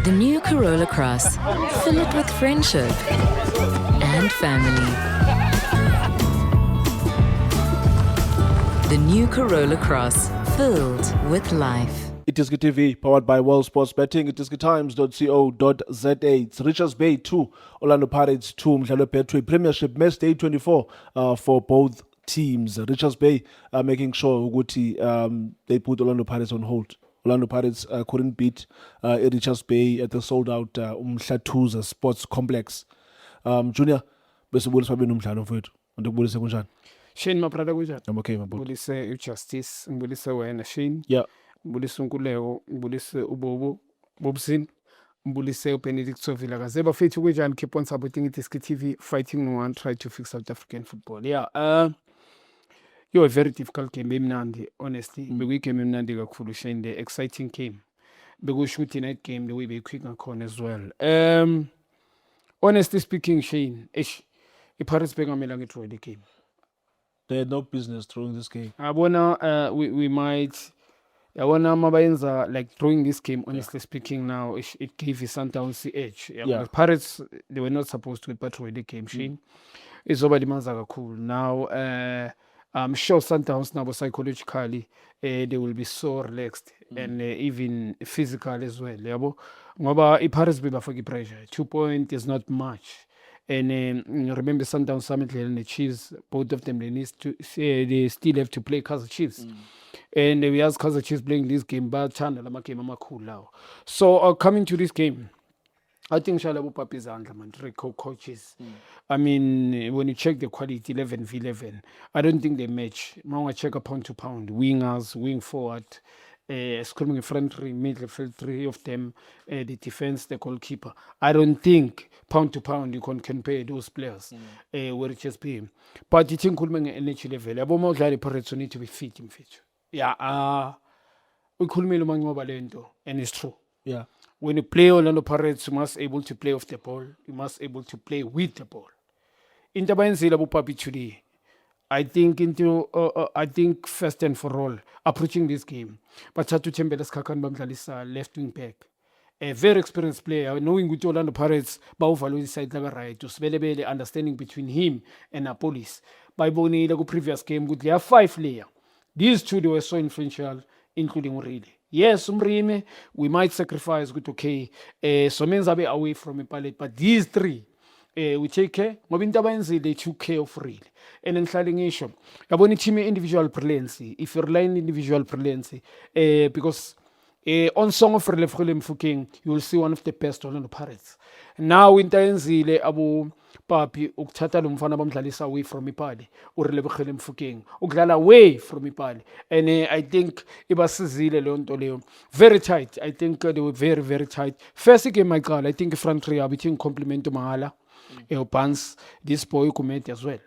The new Corolla Cross. Fill it with friendship and family. The new Corolla Cross. Filled with life. Itiski TV, powered by World Sports Betting. itiskitimes.co.za. It's Richards Bay 2, Orlando Pirates 2, Mdlalo Betway Premiership Match Day 24 for both teams. Richards Bay making sure they put Orlando Pirates on hold. Orlando Pirates couldn't beat Richards Bay at the sold-out Umhlatuza Sports Complex. Junior, bese bulisa babe nomdlalo mfowethu. Ndikubulise kunjani? Shane mabrada kunjani? I'm okay, my boy. Ngibulise uJustice, ngibulise wena Shane. Yeah. Ngibulise uNkuleko, ngibulise uBobo, Bobsin, ngibulise uBenedict Sovila kaze bafethu kunjani? Keep on supporting Itiski TV, fighting no one, try to fix South African football. Yeah, you're a very difficult game emnandi, honestly. Bekuyigame emnandi kakhulu Shane, the exciting game. Bekusho ukuthi night game the way beyiquick ngakhona as well. Honestly speaking Shane, iPirates bengamela ngidraw the game. They had no business throwing this game. Abona we might yabona mabayenza like throwing this game, honestly speaking now it gave Sundowns the edge. The Pirates, they were not supposed to battle the game Shane. Izoba limaza kakhulu. Now I'm sure Sundowns now psychologically they will be so relaxed and even physical as well. Yabo ngoba iPirates bebafaka pressure. 2 points is not much. And remember Sundowns Summit and the Chiefs, both of them they still have to play Kaizer Chiefs. And we asked Kaizer Chiefs playing this game, but channel cool. So coming to this game, I think Shalabo Papi's man, coaches. I mean, when you check the quality 11v11, I don't think they match. Now I check a pound to pound, wingers, wing forward, screaming front three, midfield three of them, the defense, the goalkeeper. I don't think pound to pound you can compare those players where it just be. But you think Kulmang NHL level, Abomo Gary Pirates need to be fit in future. Yeah, we could make Balento, and it's true. Yeah. When you play Orlando Pirates, you must able to play off the ball. You must able to play with the ball. In the Bainzila Papi today, I think first and for all, approaching this game, but Chatu Chembelas Kakan Bamtalisa left wing back. A very experienced player, knowing with Orlando Pirates, Baufalo side right to spell understanding between him and Napolis. By Boni, the previous game, they have 5 layers. These two they were so influential, including Uride. Yes, Umrime, we might sacrifice good okay. So means away from a palette, but these 3 we take care. Mobintabanzi they took care of really. And then sliding issue. Aboni team individual brilliance. If you rely on individual brilliance, because on Song of Relefrelem Fuking, you will see one of the best Orlando Pirates. Now in Taenzile Abu Papi Uktata Lumfana Bamtalisa away from Ipali, or Relefrelem Fuking, Uglala away from Ipali. And I think Ibasizile Leon very tight. I think they were very, very tight. First game, my God, I think front three are between compliment to Mahala, Pans, this boy Kumet as well.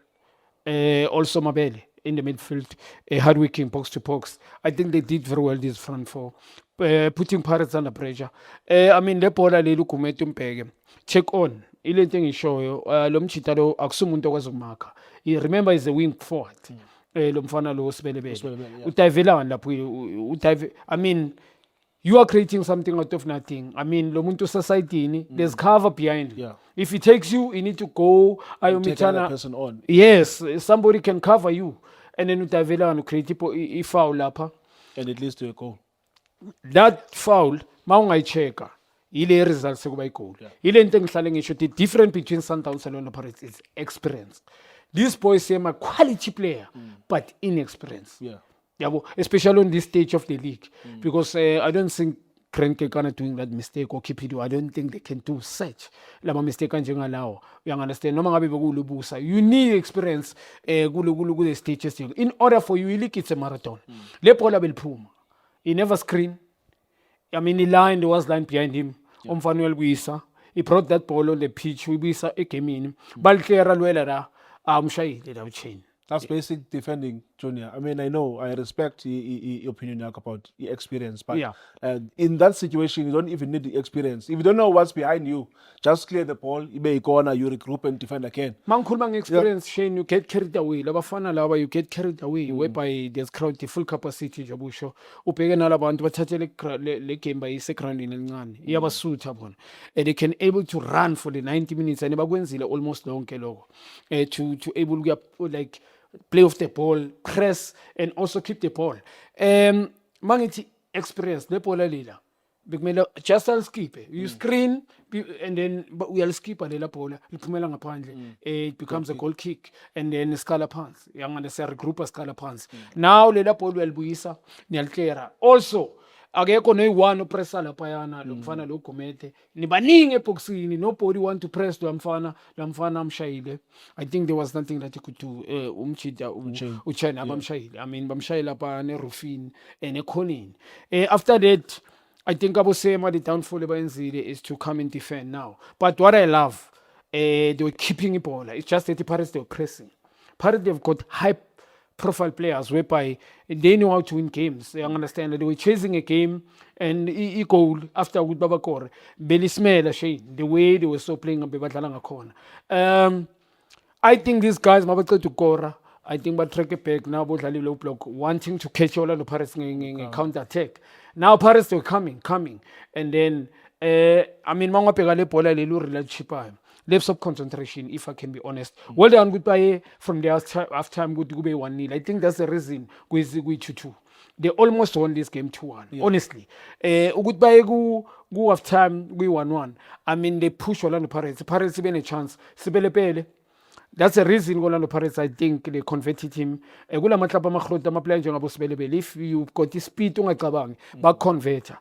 Also Mabele in the midfield, hard-working box to box. I think they did very well this front four, putting Pirates under pressure. I mean, the ball ali lukumetu mpege. Check on. Ile thing is show you. Lomchita lo aksumuntu kwazumaka. Remember, is a wing forward. Lomfana lo Sibelebele. Utayvela lapho. I mean, you are creating something out of nothing. I mean, Lomuntu society, there's cover behind. Yeah. If it takes you need to go. Take another person on. Yes, somebody can cover you. And then utavela and create a foul up. And it leads to a goal. That foul, maunga cheka. Ile results by goal. Ile nting saling issue. The difference between Sundowns and Orlando Pirates is experience. These boys say I'm a quality player, but inexperienced. Yeah. Especially on this stage of the league, because I don't think Krenke kind of doing that mistake or keep it. I don't think they can do such. Lama mistake kanjeng allow. You understand? No mangabe busa. You need experience. Gulu stages. In order for you, it's a marathon. Lepola will puma. He never screen. I mean, there was line behind him. Omfanuel Wisa. He brought that ball on the pitch. Wisa came in. Balkera Luelera. Amshai did have change. That's basic defending. Junior, I mean, I know, I respect your opinion about your experience, but Yeah. in that situation, you don't even need the experience. If you don't know what's behind you, just clear the ball, you may corner, you regroup and defend again. Mangikhuluma nge-experience Shane, you get carried away labafana laba you get carried away whereby there's crowd the full capacity jabusho ubheke nalabantu bathathe le game bayise egroundini elincane iyabasutha bona and they can able to run for the 90 minutes and bakwenzile almost lonke lokho to able to like play off the ball, press and also keep the ball. Mangithi experience le ball lila bekumele just aliskiphe you screen and then uyaliskipha lela bhola liphumela ngaphandle it becomes a goal kick and then iskala phansi yangane se regroup iskala phansi now lela bhola uyalibuyisa niyalihlera also akekho noyi-one opressa laphayana lo mfana lo Gomete nibaningi eboxini nobody want to press lo mfana amshayile. I think there was nothing that he could do umchita uchena abamshayile I mean bamshayela lapha nerufini ekhoneni after that I think abosema the downfall ebayenzile is to come and defend now. But what I love, they were keeping the ball. It's just that the Pirates, they were pressing. Pirates, they've got high profile players whereby they know how to win games. They understand that they were chasing a game and a goal after with Babakor. Belismela Shane, the way they were so playing on Bebatlalanga corner. I think these guys, Mabaka to Kora, I think but track it back now about low block, wanting to catch all of the Paris counter attack. Now Paris they're coming, and then I mean Manga Pegale Pola Lelu relationship. Left of concentration, if I can be honest. Well done, goodbye from the half time, good to be 1-0. I think that's the reason we 2-2. They almost won this game 2-1. Honestly, goodbye go half time, we 1-1. I mean they push Orlando Pirates. The Pirates even a chance. Sibele. That's the reason Orlando Pirates, I think, they converted him. If you've got the speed, back converter.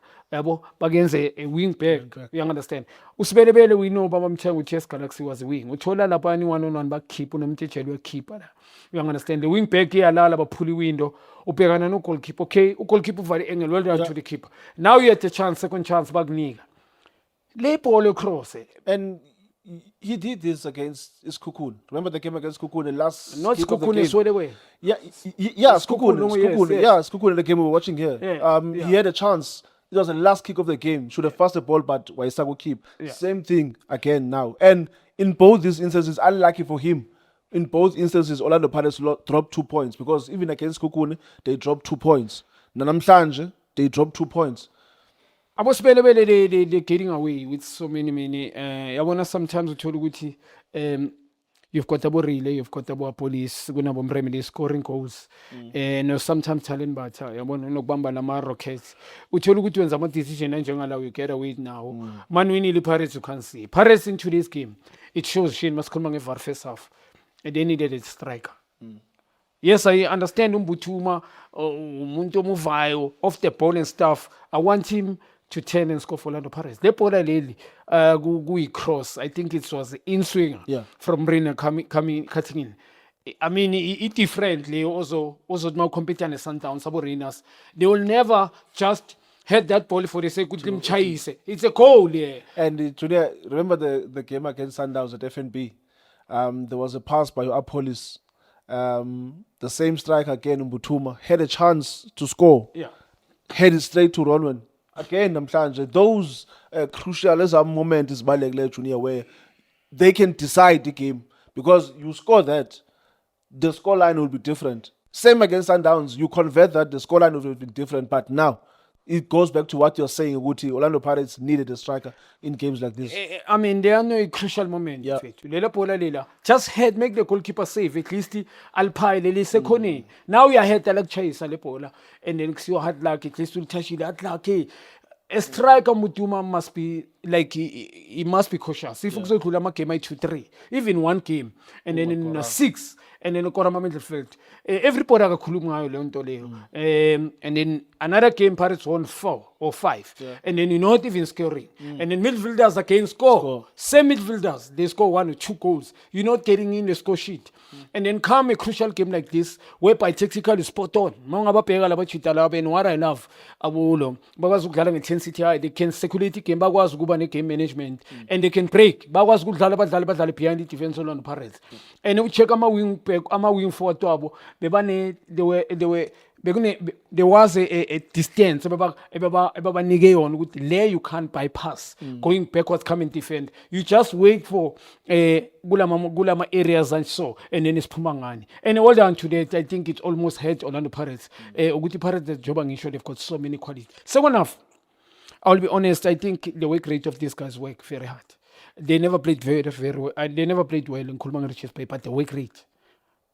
Against a wing back, you understand? Usbelebele, we know Bamcha with Chess Galaxy was a wing. Uchola Lapani 1-on-1 back keep on a keeper. You understand? The wing back here, Lala pulley window, Upegana no goalkeeper. Okay, goalkeeper for the angle, well down to the keeper. Now you have the chance, second chance, back Niga. Lay Polo cross. And he did this against Iskukun. Remember the game against Kukun, the last not kick of the Skukun game? is way away. Yeah, Skukun. Yes. Yeah, Skukun, the game we were watching here. Yeah. He had a chance. It was the last kick of the game. Should have passed the ball, but Waisago keep. Yeah. Same thing again now. And in both these instances, unlucky for him. In both instances, Orlando Pirates dropped 2 points because even against Kukun, they dropped 2 points. Nanamhlanje, they dropped 2 points. I was they're getting away with so many. I want to sometimes tell you, you've got about relay, you've got about police, remedy scoring goals, and sometimes talent but I want to know Bamba Lamar Rockets. We tell you when some decision and you get away now. Man, we need the Paris you can see. Paris in today's game, it shows Shane must come and first half, and they needed a striker. Yes, I understand Umbutuma, Muntu Muvayo, off the ball and stuff. I want him to turn and score for Orlando Pirates. They put a lady go cross. I think it was in swinger from Brina cutting in. I mean, it differently also more competent as Sundowns, Saborinas. They will never just head that ball for the sake of them chase. It's a goal, yeah. And today, remember the game against Sundowns at FNB? There was a pass by Apolis. The same striker again, Mbutuma, had a chance to score. Yeah. Headed straight to Ronwen. Again, namhlanje, those crucial as a moment is Balek Junior where they can decide the game because you score that, the scoreline will be different. Same against Sundowns, you convert that, the scoreline will be different. But now it goes back to what you're saying, Uguti. Orlando Pirates needed a striker in games like this. I mean, there are no crucial moment. Yeah. Just head, make the goalkeeper safe. At least Alpine, Sekone. Now we are head like chase Alepola, and then you had like at least will touch it at like a striker Mutuma must be like he must be cautious. If you go to game 2-3, even one game, and then in a 6. And then Korama midfield. Everybody got Kulunga Leonto Leo. And then another game Paris won 4 or 5. Yeah. And then you're not even scoring. And then midfielders again score. Same midfielders, they score 1 or 2 goals. You're not getting in the score sheet. And then come a crucial game like this, whereby tactical is spot on. And what I love, they can security game, ukuba ne-game management and they can break bakwazi ukudlala badlale behind i-defense Orlando Pirates and ucheck ama-wing forward wabo there was a distance ebabanike yona ukuthi le you can't bypass going backwards come and defend you just wait for kulama areas and so and then isiphuma ngani and all down to that I think it almost hurt Orlando Pirates ukuthi Pirates joba ngisho they've got so many qualities. Second half I'll be honest, I think the work rate of these guys work very hard. They never played very well. They never played well in Kulmang Richards Bay, but the work rate,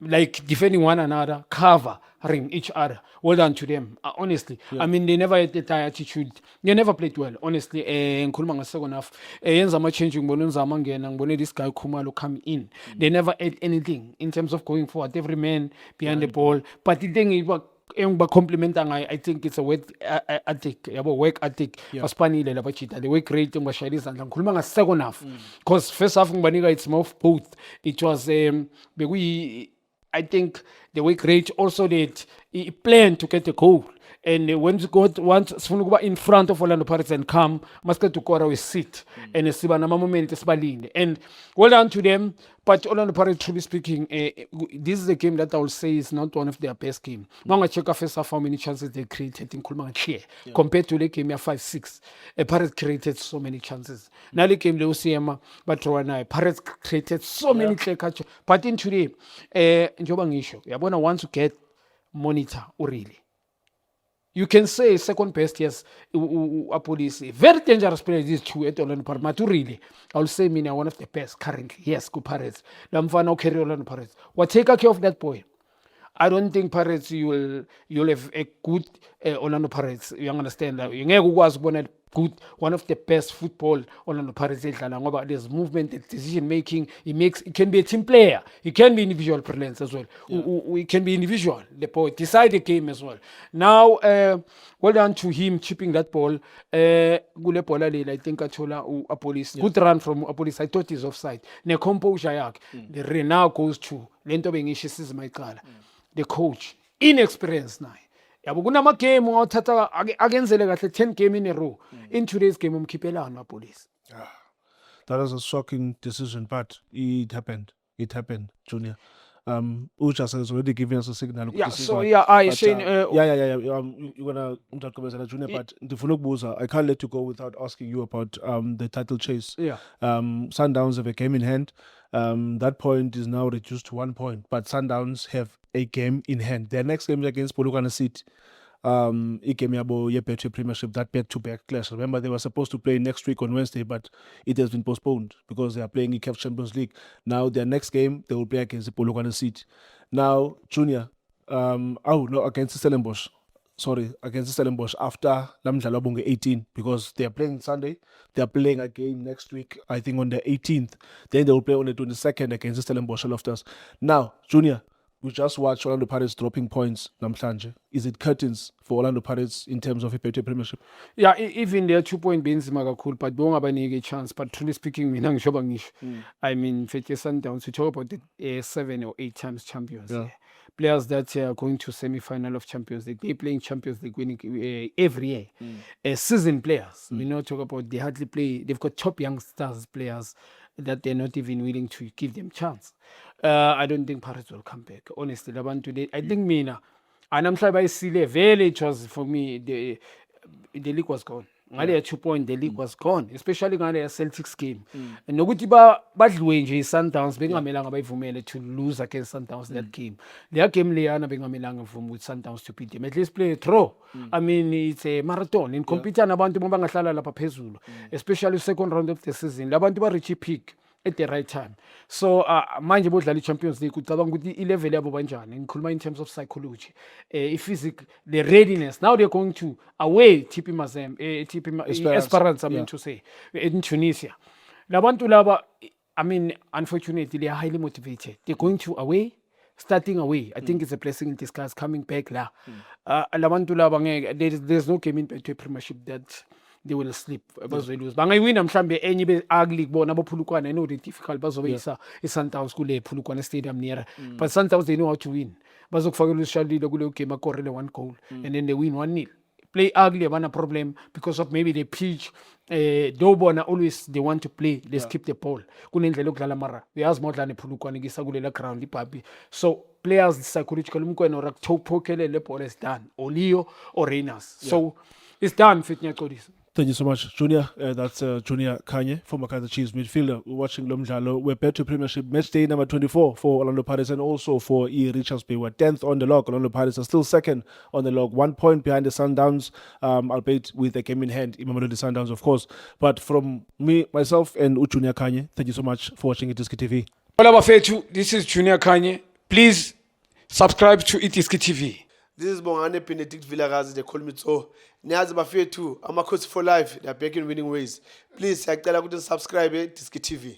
like defending one another, covering each other, well done to them. Honestly, I mean, they never had that attitude. They never played well, honestly. In Kulmang second half, Yenzama changing, Bonun this guy Kumalo come in. They never had anything in terms of going forward. Every man behind the ball. But the thing is, I think it's a work ethic asipanile labachita the work rate ngibashayela izandla ngikhuluma nga second half because first half ngibanika it's more of both. It was I think the work rate also that he planned to get a goal. And when you got once in front of Orlando Pirates and come, must get to Kora we sit and siba na moment sibalinde. And well done to them. But Orlando Pirates, truly speaking, this is a game that I will say is not one of their best games. Manga check first half how many chances they created in Kulmanga Chia compared to the game 5-6. Pirates created so many chances. Now the game the OCM, but Pirates created so many clear catches. But in today, Njobangisho, you're gonna want to get monitor really. You can say second best, yes, police. Very dangerous players, these two at Orlando Pirates. But really, I will say Mina one of the best currently. Yes, go Pirates. Lamfano carry Orlando Pirates. What take care of that boy? I don't think Pirates you'll have a good Orlando Pirates. You understand that? You was good, one of the best football Orlando Pirates. There's movement, decision making. He can be a team player. He can be individual brilliance as well. He can be individual. The boy decide the game as well. Now, well done to him chipping that ball. I think I police good run from a police. I thought he's offside. Ne composure the now goes to Lento Bengish my car. The coach inexperienced now. Yabo kunamagame othatha akenzele kahle 10 game in a row. In today's game umkhiphelana police. That was a shocking decision, but it happened. It happened, Junior. Ujas has already given us a signal. Yeah, so I saying you're gonna Junior, but the Buza, I can't let you go without asking you about the title chase. Yeah. Sundowns have a game in hand. That point is now reduced to 1 point, but Sundowns have a game in hand. Their next game is against Polokwane City. Betway Premiership, that back-to-back clash. Remember, they were supposed to play next week on Wednesday, but it has been postponed because they are playing in CAF Champions League. Now, their next game, they will play against the Polokwane City. Now, Junior, against Stellenbosch. Against Stellenbosch after Lamdlalo Bunge 18, because they are playing Sunday. They are playing again next week, I think on the 18th. Then they will play on the 22nd against Stellenbosch Loftus. Now, Junior, we just watched Orlando Pirates dropping points namhlanje. Is it curtains for Orlando Pirates in terms of a Betway Premiership? Yeah, even their 2-point bins cool, but don't have a chance. But truly speaking, I mean, Fetch Sundowns, we talk about the 7 or 8 times champions. Yeah. Players that are going to semi-final of Champions League, they playing Champions League winning every year. Season players, we not talk about they hardly play. They've got top youngsters players that they're not even willing to give them chance. I don't think Pirates will come back. Honestly, today, I think Mina, and I'm trying by Sile, very it was for me, the league was gone. Ngale 2 point the league was gone, especially ngale Celtics game. Nokuthi badliwe nje Sundowns bengamelanga bayivumele to lose against Sundowns that game. Their game leyana bengamelanga mvumo with Sundowns to beat them. At least play a draw. I mean, it's a marathon. In competition nabantu bangahlala lapha phezulu, especially second round of the season. Labantu ba reach peak at the right time. So manje bodlala Champions League ucabanga ukuthi i-level yabo banjani. Ngikhuluma in terms of psychology, physics, the readiness. Now they're going to away TP Mazembe, Esperance, I mean to say, in Tunisia. Labantu laba, I mean, unfortunately, they are highly motivated. They're going to away, starting away. I think it's a blessing in disguise coming back la. Labantu laba, there's no game in Betway Premiership that they will sleep. Bazolose. Bangaywina mhlambe enye be ugly kubona bophulukwana. I know it's difficult bazobe iSundowns kule Phulukwane Stadium near. But Sundowns they know how to win. Bazokufakela uShalile kule game akorele 1 goal and then they win 1-0. play ugly, abana problem because of maybe the pitch. Though bona always they want to play, let's keep the ball. Kunendlela yokudlala mara. Uyazi modlane phulukwane ngisakulela ground ipapi. So players psychologically mkwena ora kuthophokelele ball is done. Or Leo or Reyners. So it's done fit nyaqodisa. Thank you so much, Junior. That's Junior Kanye, former Kaizer Chiefs midfielder. We're watching Lomdlalo. We're Betway Premiership match day number 24 for Orlando Pirates and also for Richards Bay. We're 10th on the log. Orlando Pirates are still second on the log, 1 point behind the Sundowns, albeit with a game in hand. Imamelodi Sundowns, of course. But from me, myself, and Junior Kanye, thank you so much for watching Itiski TV. Hola bafethu, this is Junior Kanye. Please subscribe to Itiski TV. This is Bongane Benedict Villagazi, they call me so. Niyazi bafethu, Amakhosi for life, they are back in winning ways. Please, siyacela ukuthi subscribe Itiski TV.